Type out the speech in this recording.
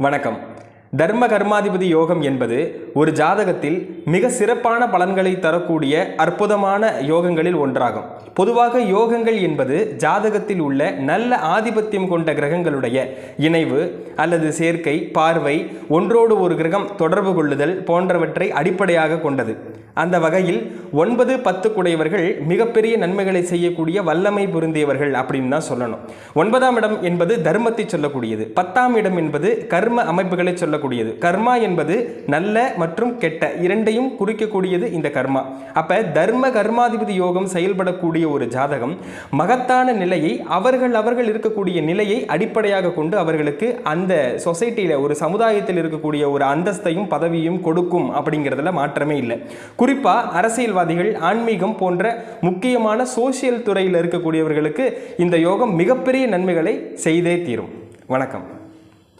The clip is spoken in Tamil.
வணக்கம். தர்ம கர்மாதிபதி யோகம் என்பது ஒரு ஜாதகத்தில் மிக சிறப்பான பலன்களை தரக்கூடிய அற்புதமான யோகங்களில் ஒன்றாகும். பொதுவாக யோகங்கள் என்பது ஜாதகத்தில் உள்ள நல்ல ஆதிபத்தியம் கொண்ட கிரகங்களுடைய இணைவு அல்லது சேர்க்கை, பார்வை, ஒன்றோடு ஒரு கிரகம் தொடர்பு கொள்ளுதல் போன்றவற்றை அடிப்படையாக கொண்டது. அந்த வகையில் 9, 10 குடையவர்கள் மிகப்பெரிய நன்மைகளை செய்யக்கூடிய வல்லமை பொருந்தியவர்கள் அப்படின்னு தான் சொல்லணும். 9ஆம் இடம் என்பது தர்மத்தை சொல்லக்கூடியது. 10ஆம் இடம் என்பது கர்ம அமைப்புகளை சொல்லக்கூடியது. கர்மா என்பது நல்ல மற்றும் கெட்ட இரண்டையும் குறிக்கக்கூடியது இந்த கர்மா. அப்ப தர்ம கர்மாதிபதி யோகம் செயல்படக்கூடிய ஒரு ஜாதகம் மகத்தான நிலையை அவர்கள் இருக்கக்கூடிய நிலையை அடிப்படையாக கொண்டு அவர்களுக்கு அந்த சொசைட்டியில ஒரு சமுதாயத்தில் இருக்கக்கூடிய ஒரு அந்தஸ்தையும் பதவியும் கொடுக்கும் அப்படிங்கிறதுல மாற்றமே இல்லை. குறிப்பா அரசியல்வாதிகள், ஆன்மீகம் போன்ற முக்கியமான சோசியல் துறையில் இருக்கக்கூடியவர்களுக்கு இந்த யோகம் மிகப்பெரிய நன்மைகளை செய்தே தீரும். வணக்கம்.